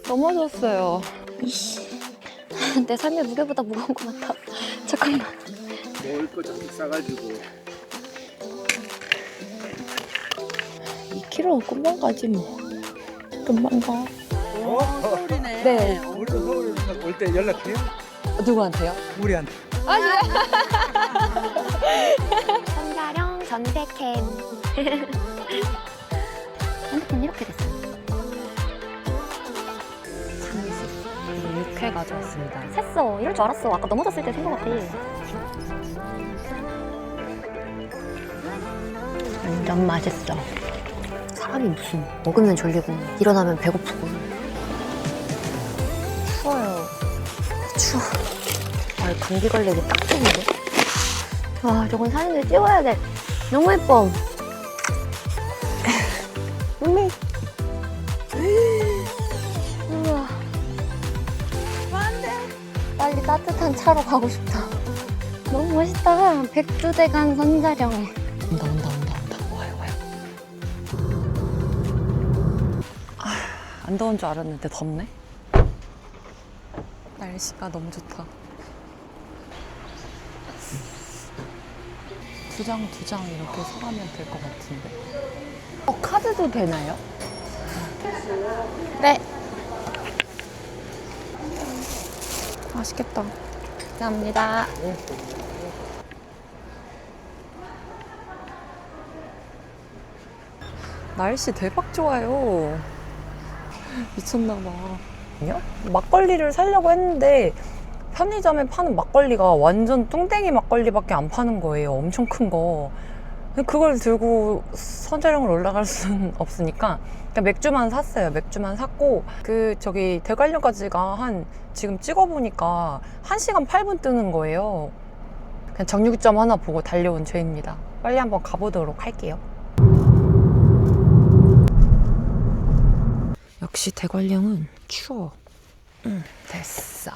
넘어졌어요. 이씨, 내 삶의 무게보다 무거운 것 같아. 잠깐만. 먹을 거 잔뜩 싸가지고 2kg 금방 가지 뭐. 금방 가. 서울이네. 네. 우리도 서울이니까 올 때 연락해요? 누구한테요? 우리한테. 선자령 전세캠. 핸드폰 이렇게 됐어요. 6회 가져왔습니다. 샜어. 이럴 줄 알았어. 아까 넘어졌을 때 생각 같아. 완전 맛있어. 사람이 무슨 먹으면 졸리고 일어나면 배고프고. 추워요. 추워. 아, 감기 걸리기 딱 좋은데? 와, 저건 사진을 찍어야 돼. 너무 예뻐. 우와. 빨리 따뜻한 차로 가고 싶다. 너무 멋있다. 백두대간 선자령에. 온다. 와요. 안 더운 줄 알았는데 덥네. 날씨가 너무 좋다. 두 장 이렇게 사가면 될 것 같은데. 카드도 되나요? 네. 맛있겠다. 감사합니다. 날씨 대박 좋아요. 미쳤나봐. 막걸리를 사려고 했는데 편의점에 파는 막걸리가 완전 뚱땡이 막걸리밖에 안 파는 거예요. 엄청 큰 거. 그걸 들고 선자령을 올라갈 수는 없으니까 그냥 맥주만 샀어요. 맥주만 샀고 저기 대관령까지가 지금 찍어보니까 1시간 8분 뜨는 거예요. 그냥 정류점 하나 보고 달려온 죄입니다. 빨리 한번 가보도록 할게요. 역시 대관령은 추워. 됐어.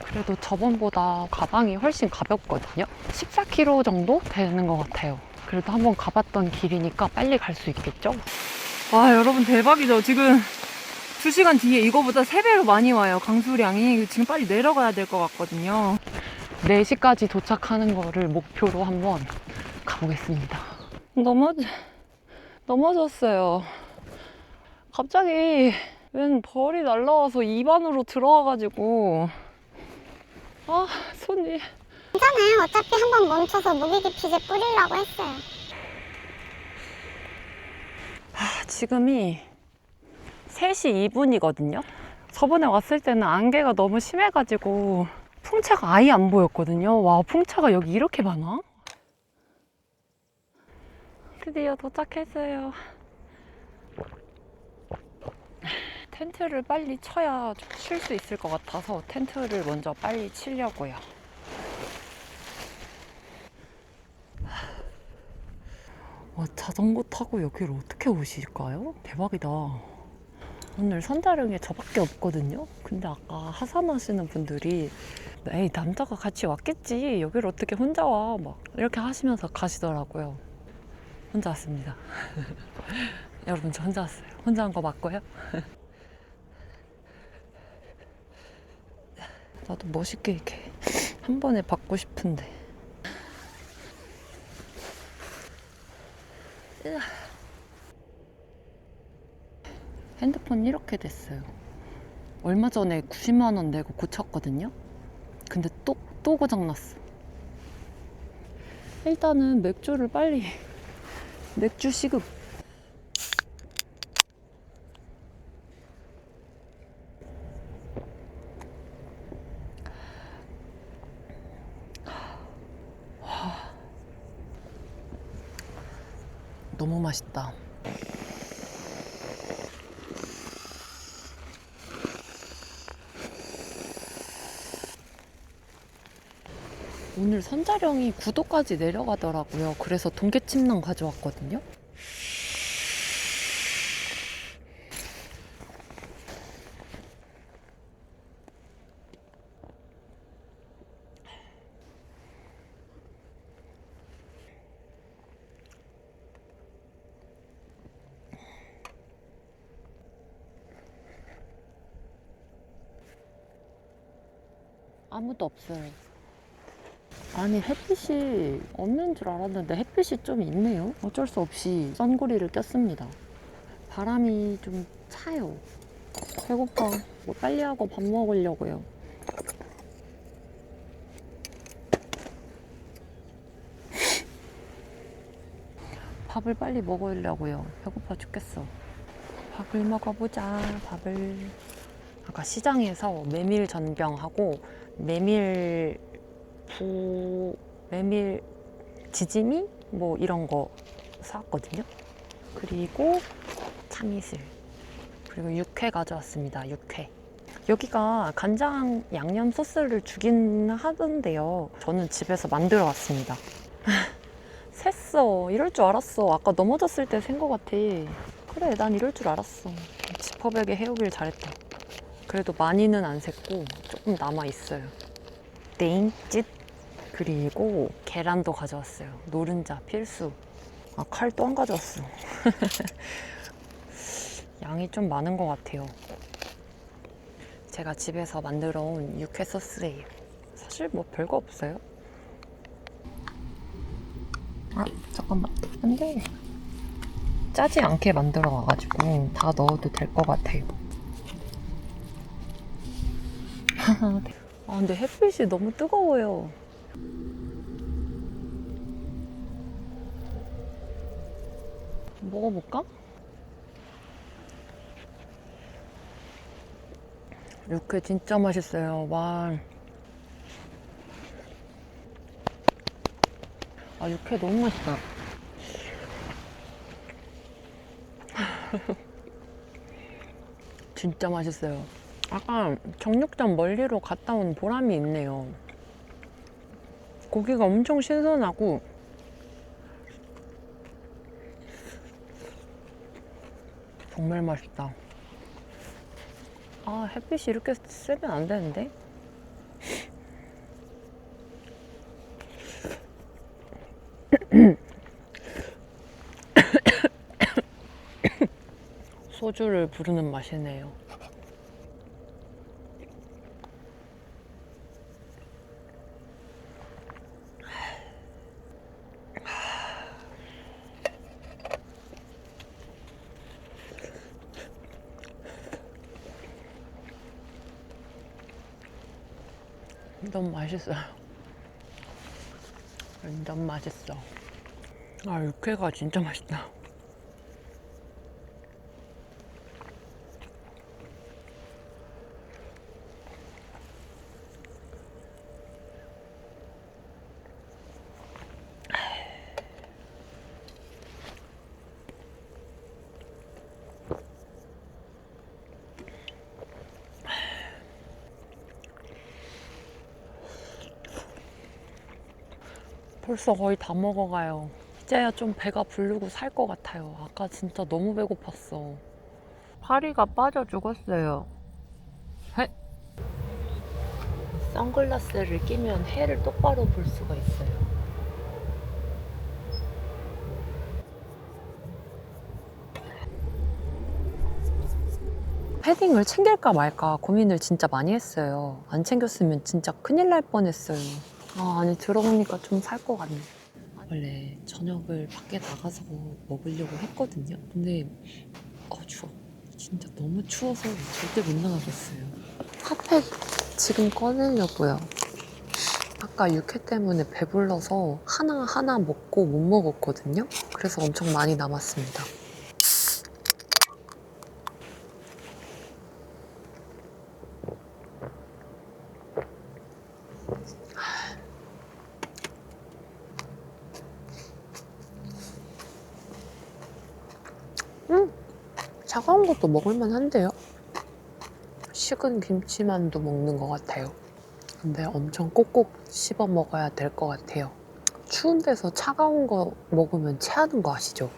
그래도 저번보다 가방이 훨씬 가볍거든요. 14kg 정도 되는 것 같아요. 그래도 한번 가봤던 길이니까 빨리 갈 수 있겠죠? 와, 여러분 대박이죠? 지금 2시간 뒤에 이거보다 3배로 많이 와요, 강수량이. 지금 빨리 내려가야 될 것 같거든요. 4시까지 도착하는 거를 목표로 한번 가보겠습니다. 넘어졌어요. 갑자기 웬 벌이 날라와서 입안으로 들어와가지고 손이. 괜찮아요. 어차피 한번 멈춰서 무기기피제 뿌리려고 했어요. 지금이 3시 2분이거든요. 저번에 왔을 때는 안개가 너무 심해가지고 풍차가 아예 안 보였거든요. 와, 풍차가 여기 이렇게 많아? 드디어 도착했어요. 텐트를 빨리 쳐야 쉴 수 있을 것 같아서 텐트를 먼저 빨리 치려고요. 자전거 타고 여기를 어떻게 오실까요? 대박이다. 오늘 선자령에 저밖에 없거든요. 근데 아까 하산하시는 분들이 에이, 남자가 같이 왔겠지, 여기를 어떻게 혼자 와, 막 이렇게 하시면서 가시더라고요. 혼자 왔습니다. 여러분, 저 혼자 왔어요. 혼자 한 거 맞고요. 나도 멋있게 이렇게 한 번에 받고 싶은데. 핸드폰 이렇게 됐어요. 얼마 전에 90만 원 내고 고쳤거든요. 근데 또 고장났어. 일단은 맥주를 빨리, 맥주 시급. 너무 맛있다. 오늘 선자령이 9도까지 내려가더라고요. 그래서 동계침낭 가져왔거든요. 아무도 없어요. 아니 햇빛이 없는 줄 알았는데 햇빛이 좀 있네요. 어쩔 수 없이 선글이를 꼈습니다. 바람이 좀 차요. 배고파. 뭐 빨리 하고 밥 먹으려고요. 밥을 빨리 먹으려고요. 배고파 죽겠어. 밥을 먹어보자. 밥을. 아까 시장에서 메밀 전병하고 메밀 지짐이 뭐 이런 거 사왔거든요. 그리고 참이슬, 그리고 육회 가져왔습니다. 육회. 여기가 간장 양념 소스를 주긴 하던데요. 저는 집에서 만들어 왔습니다. 샜어. 이럴 줄 알았어. 아까 넘어졌을 때 샌 거 같아. 그래, 난 이럴 줄 알았어. 지퍼백에 해오길 잘했다. 그래도 많이는 안 샜고 조금 남아있어요. 땡짓. 그리고 계란도 가져왔어요. 노른자 필수. 아, 칼 또 안 가져왔어. 양이 좀 많은 것 같아요. 제가 집에서 만들어 온 육회 소스예요. 사실 뭐 별거 없어요. 아, 잠깐만. 근데 짜지 않게 만들어 와가지고 다 넣어도 될 것 같아요. 아, 근데 햇빛이 너무 뜨거워요. 먹어볼까? 육회 진짜 맛있어요. 와. 아, 육회 너무 맛있다. 진짜 맛있어요. 아까 정육점 멀리로 갔다 온 보람이 있네요. 고기가 엄청 신선하고 정말 맛있다. 아, 햇빛이 이렇게 세면 안 되는데? 소주를 부르는 맛이네요. 너무 맛있어요. 완전 맛있어. 아, 육회가 진짜 맛있다. 벌써 거의 다 먹어가요. 이제야 좀 배가 부르고 살 것 같아요. 아까 진짜 너무 배고팠어. 파리가 빠져 죽었어요. 해? 선글라스를 끼면 해를 똑바로 볼 수가 있어요. 패딩을 챙길까 말까 고민을 진짜 많이 했어요. 안 챙겼으면 진짜 큰일 날 뻔했어요. 아, 아니 들어보니까 좀 살 것 같네. 원래 저녁을 밖에 나가서 먹으려고 했거든요. 근데 추워. 진짜 너무 추워서 절대 못 나가겠어요. 핫팩 지금 꺼내려고요. 아까 육회 때문에 배불러서 하나하나 먹고 못 먹었거든요. 그래서 엄청 많이 남았습니다. 차가운 것도 먹을만 한데요? 식은 김치만두 먹는 것 같아요. 근데 엄청 꼭꼭 씹어 먹어야 될 것 같아요. 추운 데서 차가운 거 먹으면 체하는 거 아시죠?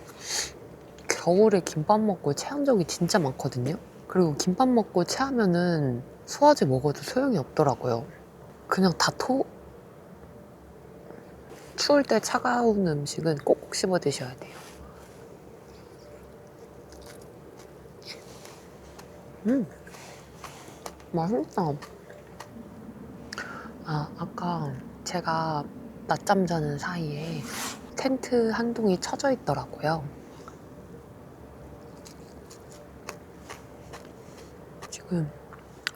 겨울에 김밥 먹고 체한 적이 진짜 많거든요. 그리고 김밥 먹고 체하면은 소화제 먹어도 소용이 없더라고요. 그냥 다 추울 때 차가운 음식은 꼭꼭 씹어 드셔야 돼요. 맛있다. 아까 제가 낮잠 자는 사이에 텐트 한 동이 쳐져 있더라고요. 지금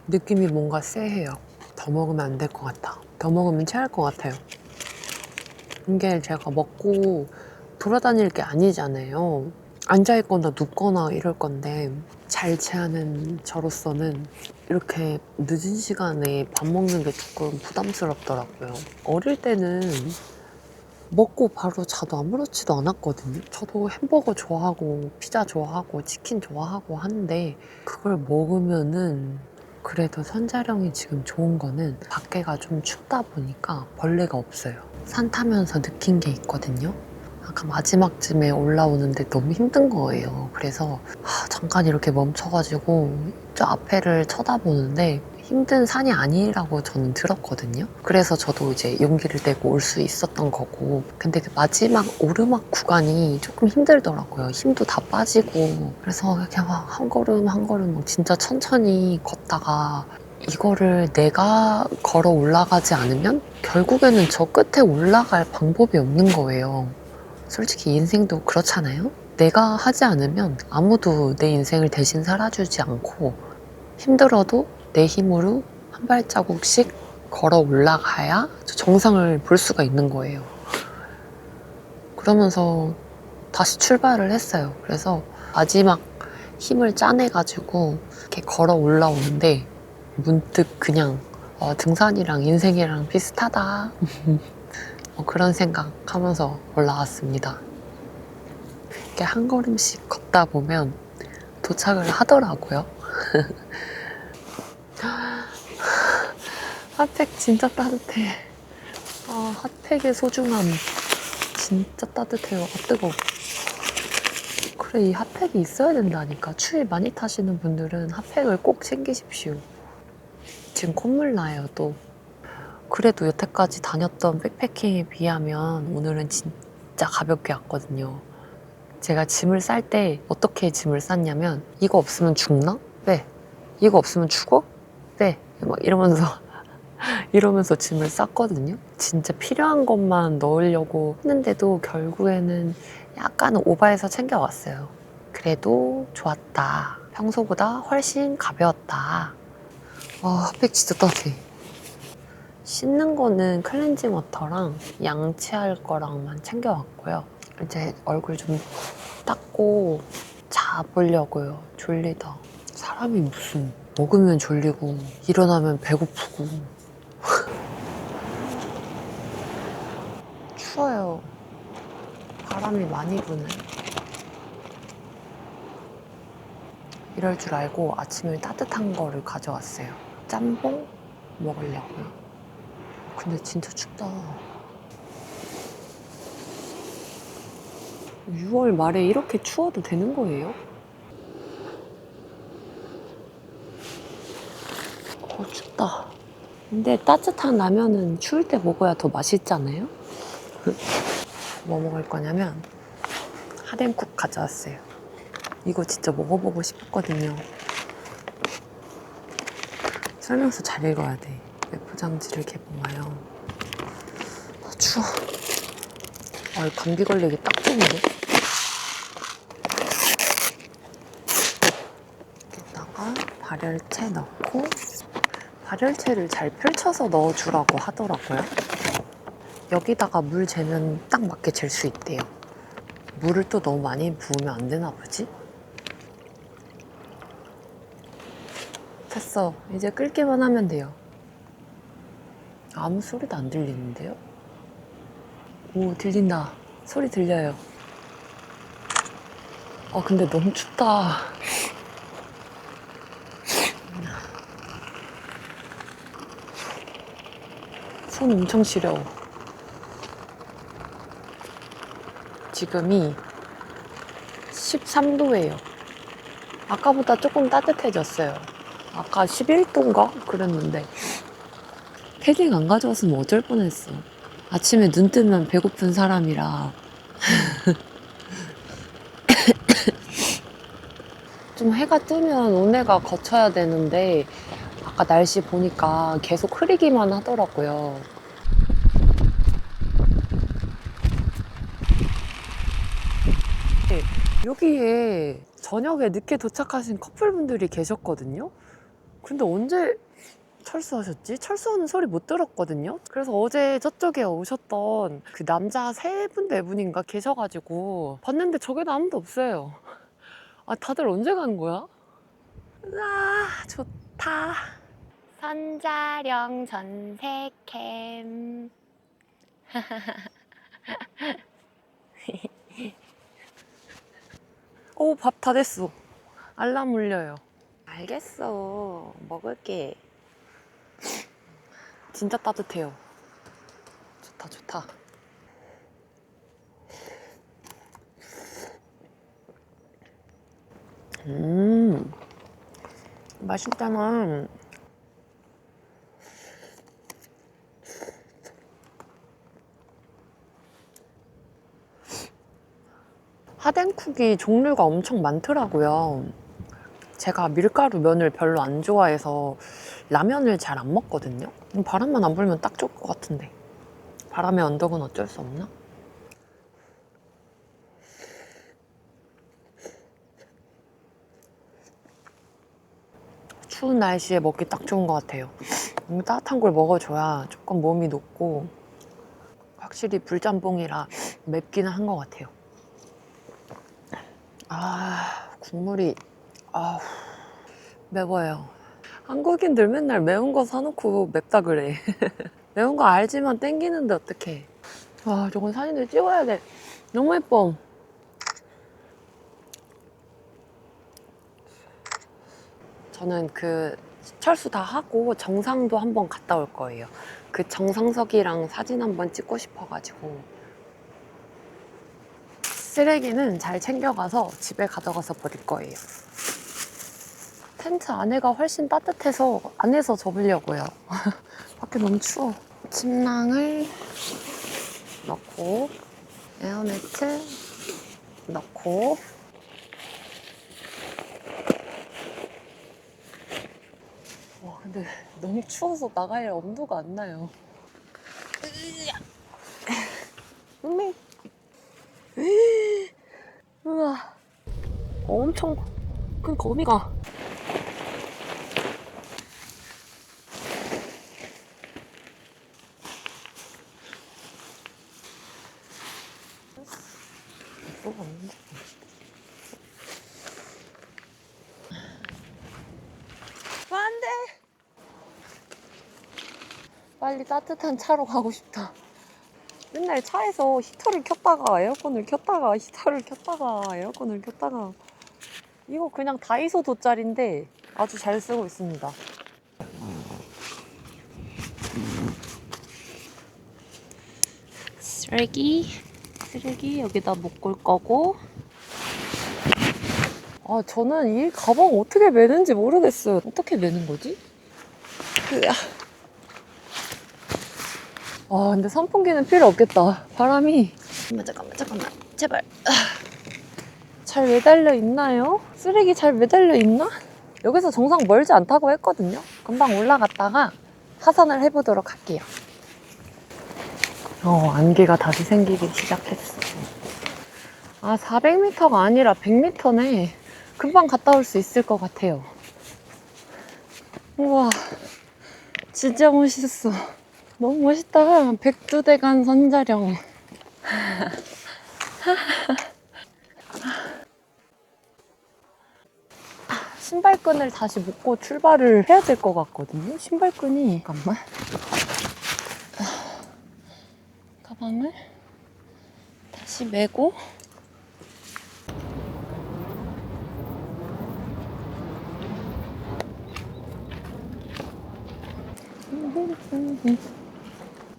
느낌이 뭔가 쎄해요. 더 먹으면 안 될 것 같아. 더 먹으면 체할 것 같아요. 이게 제가 먹고 돌아다닐 게 아니잖아요. 앉아있거나 눕거나 이럴 건데 잘 체하는 저로서는 이렇게 늦은 시간에 밥 먹는 게 조금 부담스럽더라고요. 어릴 때는 먹고 바로 자도 아무렇지도 않았거든요. 저도 햄버거 좋아하고 피자 좋아하고 치킨 좋아하고 하는데 그걸 먹으면은 그래도 선자령이 지금 좋은 거는 밖에가 좀 춥다 보니까 벌레가 없어요. 산 타면서 느낀 게 있거든요. 아까 마지막쯤에 올라오는데 너무 힘든 거예요. 그래서 잠깐 이렇게 멈춰가지고 저 앞에를 쳐다보는데 힘든 산이 아니라고 저는 들었거든요. 그래서 저도 이제 용기를 내고 올 수 있었던 거고. 근데 그 마지막 오르막 구간이 조금 힘들더라고요. 힘도 다 빠지고. 그래서 이렇게 막 한 걸음 한 걸음 막 진짜 천천히 걷다가 이거를 내가 걸어 올라가지 않으면 결국에는 저 끝에 올라갈 방법이 없는 거예요. 솔직히 인생도 그렇잖아요? 내가 하지 않으면 아무도 내 인생을 대신 살아주지 않고 힘들어도 내 힘으로 한 발자국씩 걸어 올라가야 저 정상을 볼 수가 있는 거예요. 그러면서 다시 출발을 했어요. 그래서 마지막 힘을 짜내가지고 이렇게 걸어 올라오는데 문득 그냥 등산이랑 인생이랑 비슷하다. 그런 생각하면서 올라왔습니다. 이렇게 한 걸음씩 걷다 보면 도착을 하더라고요. 핫팩 진짜 따뜻해. 핫팩의 소중함 진짜 따뜻해요. 뜨거워. 그래, 이 핫팩이 있어야 된다니까. 추위 많이 타시는 분들은 핫팩을 꼭 챙기십시오. 지금 콧물 나요, 또. 그래도 여태까지 다녔던 백패킹에 비하면 오늘은 진짜 가볍게 왔거든요. 제가 짐을 쌀 때 어떻게 짐을 쌌냐면 이거 없으면 죽나? 네. 이거 없으면 죽어? 네. 막 이러면서 짐을 쌌거든요. 진짜 필요한 것만 넣으려고 했는데도 결국에는 약간 오버해서 챙겨왔어요. 그래도 좋았다. 평소보다 훨씬 가벼웠다. 핫팩 진짜 따뜻해. 씻는 거는 클렌징 워터랑 양치할 거랑만 챙겨왔고요. 이제 얼굴 좀 닦고 자보려고요. 졸리다. 사람이 무슨 먹으면 졸리고 일어나면 배고프고. 추워요. 바람이 많이 부네. 이럴 줄 알고 아침에 따뜻한 거를 가져왔어요. 짬뽕 먹으려고요. 근데 진짜 춥다. 6월 말에 이렇게 추워도 되는 거예요? 춥다. 근데 따뜻한 라면은 추울 때 먹어야 더 맛있잖아요? 뭐 먹을 거냐면 핫앤쿡 가져왔어요. 이거 진짜 먹어보고 싶었거든요. 설명서 잘 읽어야 돼. 포장지를 개봉하여. 추워. 감기 걸리기 딱 좋은데? 여기다가 발열체 넣고 발열체를 잘 펼쳐서 넣어주라고 하더라고요. 여기다가 물 재면 딱 맞게 잴 수 있대요. 물을 또 너무 많이 부으면 안 되나 보지? 됐어. 이제 끓기만 하면 돼요. 아무 소리도 안 들리는데요? 오, 들린다. 소리 들려요. 근데 너무 춥다. 손 엄청 시려워. 지금이 13도예요. 아까보다 조금 따뜻해졌어요. 아까 11도인가? 그랬는데 패딩 안 가져왔으면 어쩔 뻔했어. 아침에 눈 뜨면 배고픈 사람이라 좀 해가 뜨면 온내가 거쳐야 되는데 아까 날씨 보니까 계속 흐리기만 하더라고요. 여기에 저녁에 늦게 도착하신 커플분들이 계셨거든요. 근데 언제 철수하셨지? 철수하는 소리 못 들었거든요. 그래서 어제 저쪽에 오셨던 그 남자 세 분, 네 분인가 계셔가지고 봤는데 저기도 아무도 없어요. 아, 다들 언제 가는 거야? 우와, 좋다. 선자령 전세캠. 오, 밥 다 됐어. 알람 울려요. 알겠어. 먹을게. 진짜 따뜻해요. 좋다, 좋다. 맛있잖아. 하덴쿡이 종류가 엄청 많더라고요. 제가 밀가루 면을 별로 안 좋아해서 라면을 잘 안 먹거든요. 바람만 안 불면 딱 좋을 것 같은데. 바람의 언덕은 어쩔 수 없나? 추운 날씨에 먹기 딱 좋은 것 같아요. 따뜻한 걸 먹어줘야 조금 몸이 녹고 확실히 불짬뽕이라 맵기는 한 것 같아요. 아, 국물이 매워요. 한국인들 맨날 매운 거 사놓고 맵다 그래. 매운 거 알지만 땡기는데 어떡해. 와, 저건 사진들 찍어야 돼. 너무 예뻐. 저는 그 철수 다 하고 정상도 한번 갔다 올 거예요. 그 정상석이랑 사진 한번 찍고 싶어가지고. 쓰레기는 잘 챙겨가서 집에 가져가서 버릴 거예요. 텐트 안에가 훨씬 따뜻해서 안에서 접으려고요. 밖에 너무 추워. 침낭을 넣고 에어매트 넣고 와, 근데 너무 추워서 나갈 엄두가 안 나요. 음메. 우와, 엄청 큰 거미가. 뭐가 없는데? 안 돼! 빨리 따뜻한 차로 가고 싶다. 맨날 차에서 히터를 켰다가 에어컨을 켰다가 히터를 켰다가 에어컨을 켰다가 이거 그냥 다이소 돗자리인데 아주 잘 쓰고 있습니다. 쓰레기 여기다 묶을 거고. 아, 저는 이 가방 어떻게 매는지 모르겠어요. 어떻게 매는 거지? 아, 근데 선풍기는 필요 없겠다. 바람이. 잠깐만. 제발. 잘 매달려 있나요? 쓰레기 잘 매달려 있나? 여기서 정상 멀지 않다고 했거든요. 금방 올라갔다가 하산을 해보도록 할게요. 안개가 다시 생기기 시작했어. 아, 400m가 아니라 100m네. 금방 갔다 올 수 있을 것 같아요. 우와, 진짜 멋있어. 너무 멋있다. 백두대간 선자령. 신발끈을 다시 묶고 출발을 해야 될 것 같거든요. 신발끈이. 잠깐만. 가방을 다시 메고.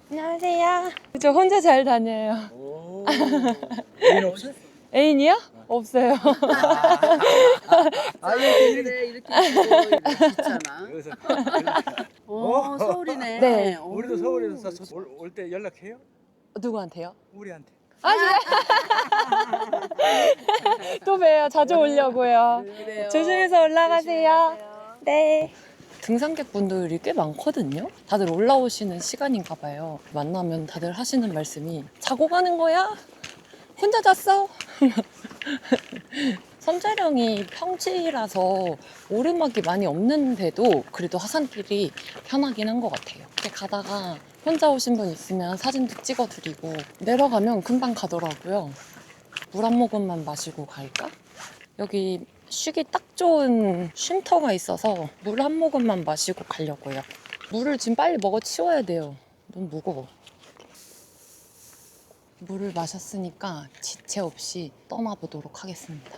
안녕하세요. 저 혼자 잘 다녀요. 애인 없어? 애인이요? 없어요. 그래 이렇게 있잖아. 여기서 서울이네. 네. 우리도 서울에서 올 때 연락해요? 누구한테요? 우리한테. 또 봬요. 자주 오려고요. 그래요. 조심해서 올라가세요. 네. 등산객분들이 꽤 많거든요. 다들 올라오시는 시간인가 봐요. 만나면 다들 하시는 말씀이 자고 가는 거야? 혼자 잤어? 선자령이 평지라서 오르막이 많이 없는데도 그래도 하산길이 편하긴 한 것 같아요. 이렇게 가다가 혼자 오신 분 있으면 사진도 찍어드리고 내려가면 금방 가더라고요. 물 한 모금만 마시고 갈까? 여기 쉬기 딱 좋은 쉼터가 있어서 물 한 모금만 마시고 가려고요. 물을 지금 빨리 먹어 치워야 돼요. 너무 무거워. 물을 마셨으니까 지체 없이 떠나보도록 하겠습니다.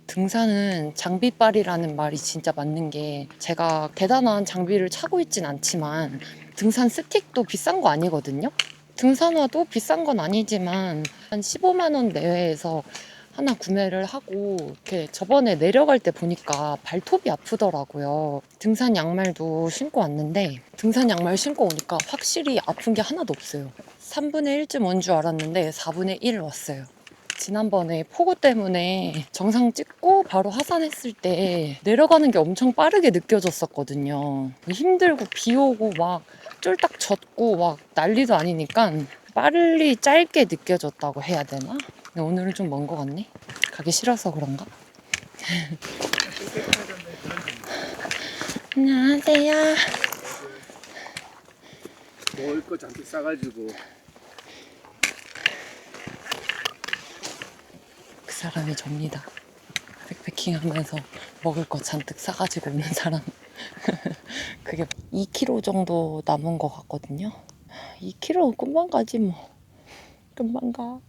등산은 장비빨이라는 말이 진짜 맞는 게 제가 대단한 장비를 차고 있진 않지만 등산 스틱도 비싼 거 아니거든요. 등산화도 비싼 건 아니지만 한 15만 원 내외에서 하나 구매를 하고 이렇게 저번에 내려갈 때 보니까 발톱이 아프더라고요. 등산 양말도 신고 왔는데 등산 양말 신고 오니까 확실히 아픈 게 하나도 없어요. 3분의 1쯤 온 줄 알았는데 4분의 1 왔어요. 지난번에 폭우 때문에 정상 찍고 바로 하산했을 때 내려가는 게 엄청 빠르게 느껴졌었거든요. 힘들고 비 오고 막 쫄딱 젖고 막 난리도 아니니까 빨리 짧게 느껴졌다고 해야 되나? 근데 오늘은 좀 먼 것 같네. 가기 싫어서 그런가? 안녕하세요. 먹을 거 잔뜩 싸가지고. 그 사람이 접니다. 백패킹하면서 먹을 거 잔뜩 싸가지고 오는 사람. 그게 2kg 정도 남은 것 같거든요. 2kg 금방 가지 뭐. 금방 가.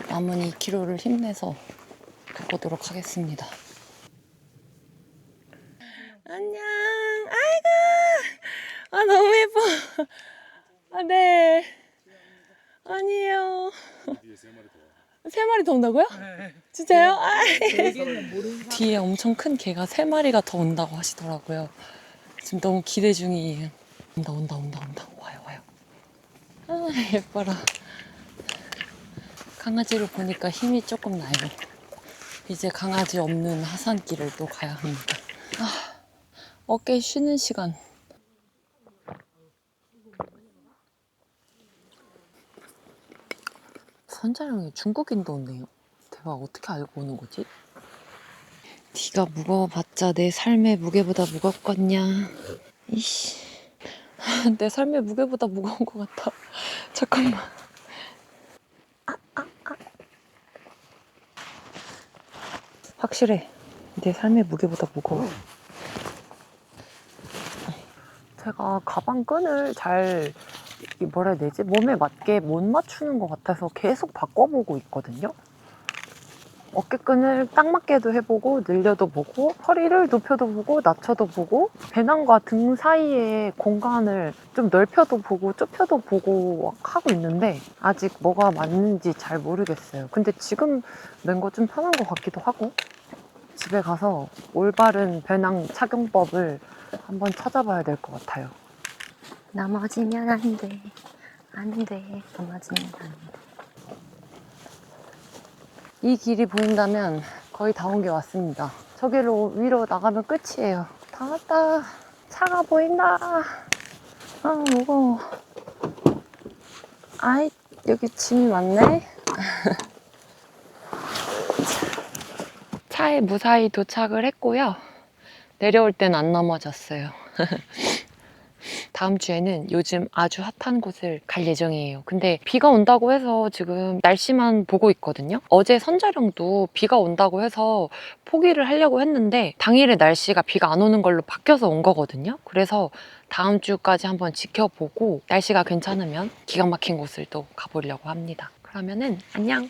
남은 2kg를 힘내서 가보도록 하겠습니다. 안녕. 아이고. 아 너무 예뻐. 아 네. 아니에요. 세 마리 더 온다고요? 네. 진짜요? 모르는 뒤에 엄청 큰 개가 3마리가 더 온다고 하시더라고요. 지금 너무 기대 중이에요. 온다. 와요. 아, 예뻐라. 강아지를 보니까 힘이 조금 나요. 이제 강아지 없는 하산길을 또 가야 합니다. 아, 어깨 쉬는 시간. 선자령이 중국인도 온대요. 대박, 어떻게 알고 오는 거지? 네가 무거워봤자 내 삶의 무게보다 무겁겠냐. 이씨, 내 삶의 무게보다 무거운 것 같아. 잠깐만. 확실해. 내 삶의 무게보다 무거워. 제가 가방 끈을 잘 뭐라 해야 되지? 몸에 맞게 못 맞추는 것 같아서 계속 바꿔보고 있거든요. 어깨끈을 딱 맞게도 해보고 늘려도 보고 허리를 높여도 보고 낮춰도 보고 배낭과 등 사이의 공간을 좀 넓혀도 보고 좁혀도 보고 하고 있는데 아직 뭐가 맞는지 잘 모르겠어요. 근데 지금 맨 거 좀 편한 것 같기도 하고 집에 가서 올바른 배낭 착용법을 한번 찾아봐야 될 것 같아요. 넘어지면 안 돼. 안 돼. 넘어지면 안 돼. 이 길이 보인다면 거의 다 온 게 왔습니다. 저기로 위로 나가면 끝이에요. 다 왔다. 차가 보인다. 아, 무거워. 아이, 여기 짐이 많네. 차에 무사히 도착을 했고요. 내려올 땐 안 넘어졌어요. 다음 주에는 요즘 아주 핫한 곳을 갈 예정이에요. 근데 비가 온다고 해서 지금 날씨만 보고 있거든요. 어제 선자령도 비가 온다고 해서 포기를 하려고 했는데 당일에 날씨가 비가 안 오는 걸로 바뀌어서 온 거거든요. 그래서 다음 주까지 한번 지켜보고 날씨가 괜찮으면 기가 막힌 곳을 또 가보려고 합니다. 그러면은 안녕!